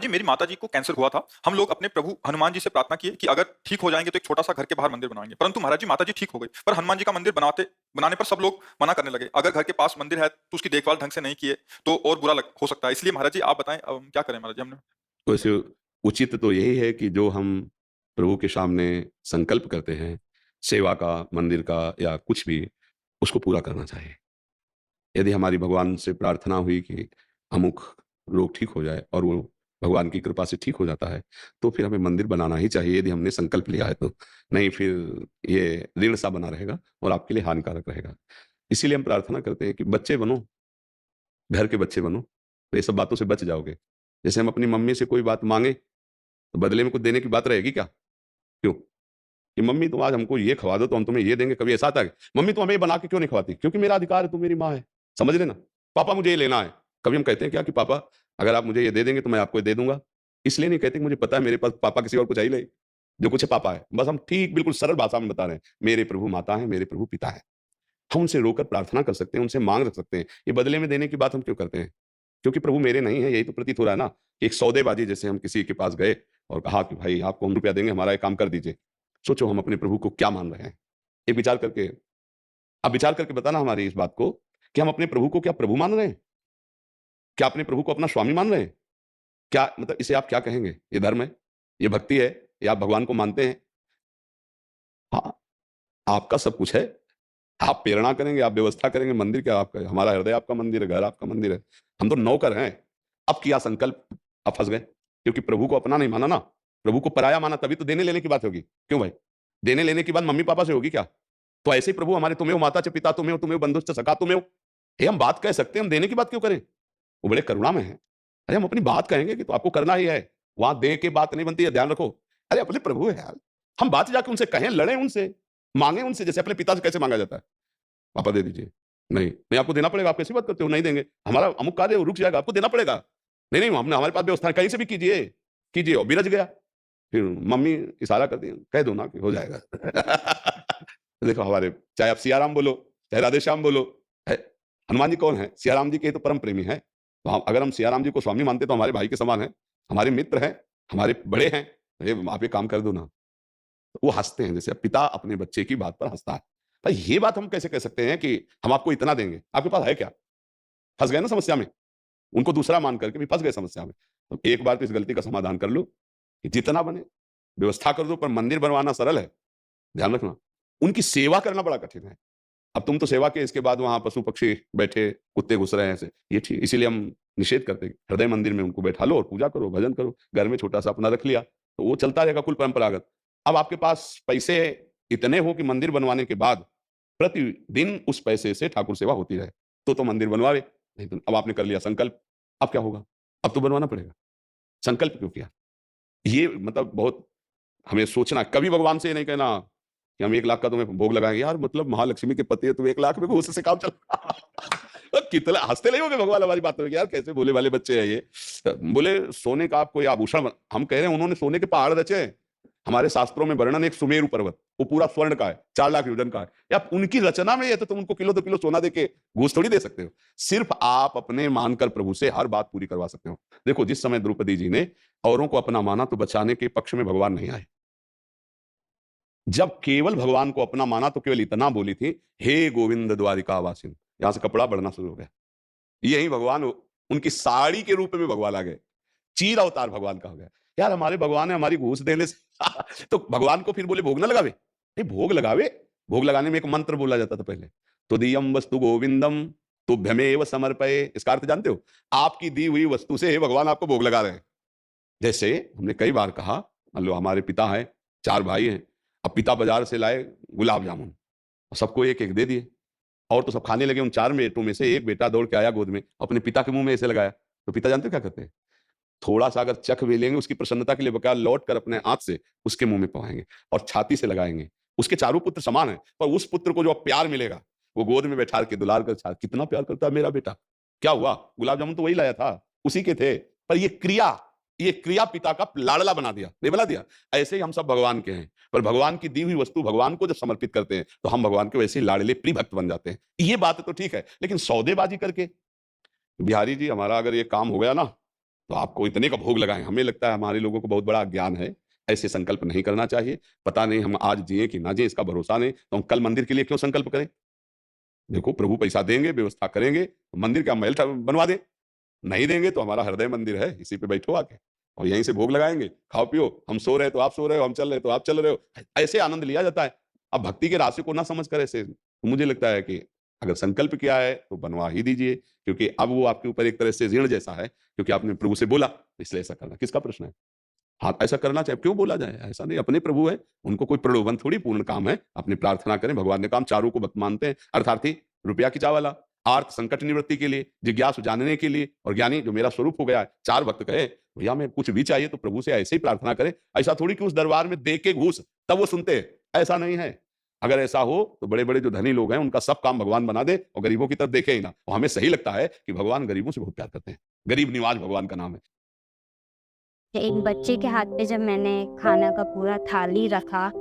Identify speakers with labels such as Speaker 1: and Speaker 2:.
Speaker 1: जी, मेरी माताजी को कैंसर हुआ था। हम लोग अपने प्रभु हनुमान जी से प्रार्थना किए कि अगर ठीक हो जाएँगे तो एक छोटा-सा घर के बाहर मंदिर बनवाएँगे। परंतु महाराज जी, माताजी ठीक हो गई, पर हनुमान जी का मंदिर बनाने पर सब लोग मना करने लगे। अगर घर के पास मंदिर है तो उसकी देखभाल ढंग से नहीं किए तो और बुरा लग हो सकता है। इसलिए महाराज जी आप बताएँ क्या करें महाराज जी हमने?
Speaker 2: वैसे उचित तो यही है कि जो हम प्रभु के सामने संकल्प करते हैं, सेवा का, मंदिर का या कुछ भी, उसको पूरा करना चाहिए। यदि हमारी भगवान से प्रार्थना हुई कि अमुक रोग ठीक हो जाए और वो भगवान की कृपा से ठीक हो जाता है, तो फिर हमें मंदिर बनाना ही चाहिए यदि हमने संकल्प लिया है तो। नहीं फिर ये ऋण सा बना रहेगा और आपके लिए हानिकारक रहेगा। इसीलिए हम प्रार्थना करते हैं कि बच्चे बनो, घर के बच्चे बनो, तो ये सब बातों से बच जाओगे। जैसे हम अपनी मम्मी से कोई बात माँगे, तो बदले में कुछ देने की बात रहेगी क्या? क्यों? कि मम्मी तुम आज हमको ये खवा दो तो हम तुम्हें ये देंगे, कभी ऐसा आता है? मम्मी तुम हमें ये बना के क्यों नहीं खवाती? क्योंकि मेरा अधिकार है, तुम मेरी माँ है। समझ लेना। पापा मुझे ये लेना है। कभी हम कहते हैं क्या कि पापा अगर आप मुझे ये दे देंगे तो मैं आपको ये दे दूँगा? इसलिए नहीं कहते कि मुझे पता है मेरे पास पापा किसी और को चाहिए नहीं। जो कुछ है पापा है। बस हम ठीक बिल्कुल सरल भाषा में बता रहे हैं। मेरे प्रभु माता हैं, मेरे प्रभु पिता हैं। हम उनसे रोकर प्रार्थना कर सकते हैं, उनसे माँग रख सकते हैं। ये बदले में देने की बात हम क्यों करते हैं? क्योंकि प्रभु मेरे नहीं है, यही तो प्रतीत हो रहा है ना। एक सौदेबाजी जैसे हम किसी के पास गए और कहा कि भाई आपको हम रुपया देंगे, हमारा ये काम कर दीजिए। सोचो हम अपने प्रभु को क्या मान रहे हैं? एक विचार करके आप विचार करके बताना हमारी इस बात को कि हम अपने प्रभु को क्या प्रभु मान रहे हैं? क्या अपने प्रभु को अपना स्वामी मान रहे हैं? क्या मतलब इसे आप क्या कहेंगे? ये धर्म है? ये भक्ति है? या आप भगवान को मानते हैं? हाँ, आपका सब कुछ है। आप प्रेरणा करेंगे, आप व्यवस्था करेंगे, मंदिर क्या आपका है? हमारा हृदय आपका मंदिर है, घर आपका मंदिर है। हम तो नौकर हैं। अब किया संकल्प, अब फँस गए। क्योंकि प्रभु को अपना नहीं माना ना, प्रभु को पराया माना तभी तो देने-लेने की बात होगी। क्यों भाई? देने-लेने की बात मम्मी-पापा से होगी क्या? तो ऐसे ही प्रभु हमारे तुम्हें हो माता च पिता तुम्हें हो, तुम्हें हो बंधुश्च सखा तुम्हें हो। ये हम बात कह सकते हैं, हम देने की बात क्यों करें? वो बड़े करुणा में हैं। अरे हम अपनी बात कहेंगे कि तो आपको करना ही है। वहाँ दे के बात नहीं बनती है, ध्यान रखो। अरे अपने प्रभु हैं यार। हम बात जाके उनसे कहें, लड़ें उनसे, माँगे उनसे जैसे अपने पिता से कैसे माँगा जाता है? पापा दे दीजिए। नहीं, नहीं आपको देना पड़ेगा, आप कैसी बात करते हो? नहीं देंगे। हमारा अमुक कार्य है, वो रुक जाएगा, आपको देना पड़ेगा। नहीं, नहीं हमने हमारे पास व्यवस्था है, कहीं से भी कीजिए, कीजिए और बिरज गया। फिर मम्मी इशारा कर दी, कह दो ना कि हो जाएगा। देखो हमारे चाहे आप सिया राम बोलो, चाहे राधे श्याम बोलो, है हनुमान जी कौन है? सिया राम जी के ही तो परम प्रेमी हैं। तो हम अगर हम सिया राम जी को स्वामी मानते तो हमारे भाई के समान हैं, हमारे मित्र हैं, हमारे बड़े हैं। ये आप ये काम कर दो ना। तो वो हँसते हैं, जैसे पिता अपने बच्चे की बात पर हँसता है। भाई ये बात हम कैसे कह सकते हैं कि हम आपको इतना देंगे? आपके पास है क्या? फँस गए ना समस्या में। उनको दूसरा मान करके भी फँस गए समस्या में। तो एक बार तो इस गलती का समाधान कर लो कि जितना बने, व्यवस्था कर दो पर मंदिर बनवाना सरल है, ध्यान रखना। उनकी सेवा करना बड़ा कठिन है। अब तुम तो सेवा के इसके बाद वहाँ पशु-पक्षी बैठे, कुत्ते घुस रहे हैं ऐसे, ये ठीक इसीलिए हम निषेध करते हैं। हृदय मंदिर में उनको बैठा लो और पूजा करो, भजन करो। घर में छोटा-सा अपना रख लिया, तो वो चलता रहेगा कुल परंपरागत। अब आपके पास पैसे इतने हो कि मंदिर बनवाने के बाद प्रतिदिन उस पैसे से ठाकुर सेवा होती रहे, तो मंदिर बनवावे। नहीं तो अब आपने कर लिया संकल्प, अब क्या होगा? अब तो बनवाना पड़ेगा। संकल्प क्यों किया? ये मतलब बहुत हमें सोचना कभी भगवान से ये नहीं कहना कि हम 1 लाख का तुम्हें भोग लगाएँगे। यार मतलब महालक्ष्मी के पति है, तुम 1 लाख में घूस से काम चल कितना हँसते नहीं होंगे भगवान हमारी बातों में, यार कैसे भोले भाले बच्चे हैं ये। बोले सोने का आप कोई आभूषण हम कह रहे हैं उन्होंने सोने के पहाड़ रचे हैं। हमारे शास्त्रों में वर्णन एक सुमेरु पर्वत, वो पूरा स्वर्ण का है, 4 लाख योजन का है। या उनकी रचना में ये तो तुम उनको किलो 2 किलो सोना देके घूस थोड़ी दे सकते हो। सिर्फ आप अपने मानकर प्रभु से हर बात पूरी करवा सकते हो। देखो जिस समय द्रौपदी जी ने औरों को अपना माना तो बचाने के पक्ष में भगवान नहीं आए। जब केवल भगवान को अपना माना तो केवल इतना बोली थी, हे गोविंद द्वारिकावासिन। यहां से कपड़ा बढ़ना शुरू हो गया। यही भगवान उनकी साड़ी के रूप में भगवान आ गए। चीर अवतार भगवान का हो गया। यार हमारे भगवान है हमारी घूस देने से तो भगवान को फिर बोले भोग ना लगावे? नहीं भोग लगावे। भोग लगाने में एक मंत्र बोला जाता था पहले। तुदीयम वस्तु गोविंदम तुभ्यमेव समर्पये। इसका अर्थ जानते हो? आपकी दी हुई वस्तु से भगवान आपको भोग लगा रहे हैं। जैसे हमने कई बार कहा, मान लो हमारे पिता हैं, 4 भाई हैं। अब पिता बाजार से लाए गुलाब जामुन, सबको एक-एक दे दिए और तो सब खाने लगे। उन 4 बेटों में से एक बेटा दौड़ के आया गोद में, अपने पिता के मुँह में ऐसे लगाया। तो पिता जानते हो क्या करते हैं? थोड़ा-सा अगर चख भी लेंगे उसकी प्रसन्नता के लिए बकाया लौट कर अपने हाथ से उसके मुँह में पवाएँगे और छाती से लगाएँगे। उसके चारों पुत्र समान हैं, पर उस पुत्र को जो अब प्यार मिलेगा, वो गोद में बैठा के दुलार कर कितना प्यार करता है मेरा बेटा। क्या हुआ? गुलाब जामुन तो वही लाया था, उसी के थे। पर ये क्रिया पिता का लाडला बना दिया, नहीं बना दिया? ऐसे ही हम सब भगवान के हैं, पर भगवान की दी हुई वस्तु भगवान को जब समर्पित करते हैं, तो हम भगवान के वैसे ही लाडले प्रिय भक्त बन जाते हैं। ये बात तो ठीक है, लेकिन सौदेबाजी करके बिहारी जी हमारा अगर ये काम हो गया ना तो आपको इतने का भोग लगाएं। हमें लगता है हमारे लोगों को बहुत बड़ा ज्ञान है, ऐसे संकल्प नहीं करना चाहिए। पता नहीं हम आज जिए कि ना जिए, इसका भरोसा नहीं, तो हम कल मंदिर के लिए क्यों संकल्प करें? देखो, प्रभु पैसा देंगे, व्यवस्था करेंगे, मंदिर का महल बनवा दें। नहीं देंगे तो हमारा हृदय मंदिर है, इसी पे बैठो आके और यहीं से भोग लगाएंगे, खाओ पियो। हम सो रहे तो आप सो रहे हो, हम चल रहे तो आप चल रहे हो, ऐसे आनंद लिया जाता है। अब भक्ति के रास्ते को ना समझ कर ऐसे, तो मुझे लगता है कि अगर संकल्प किया है तो बनवा ही दीजिए, क्योंकि अब वो आपके ऊपर एक तरह से ऋण जैसा है, क्योंकि आपने प्रभु से बोला, इसलिए ऐसा करना किसका प्रश्न है? हाँ, ऐसा करना चाहिए, क्यों बोला जाए? ऐसा नहीं, अपने प्रभु हैं, उनको कोई प्रलोभन थोड़ी, पूर्ण काम है, अपनी प्रार्थना करें, भगवान ने काम चारों को मानते हैं, अर्थार्थी रुपया की चावला, आर्थ संकट निवृत्ति के लिए, जिज्ञासु जानने के लिए, और ज्ञानी जो मेरा स्वरूप हो गया है। 4 भक्त कहे, भैया मैं कुछ भी चाहिए तो प्रभु से ऐसे ही प्रार्थना करें, ऐसा थोड़ी कि उस दरबार में दे के घूस तब वो सुनते हैं, ऐसा नहीं है। अगर ऐसा हो तो बड़े-बड़े जो धनी लोग हैं, उनका सब काम भगवान बना दे और गरीबों की तरफ देखे ही ना। और हमें सही लगता है कि भगवान गरीबों से बहुत प्यार करते हैं। गरीब निवाज भगवान का नाम है।
Speaker 3: एक बच्चे के हाथ पे जब मैंने खाना का पूरा थाली रखा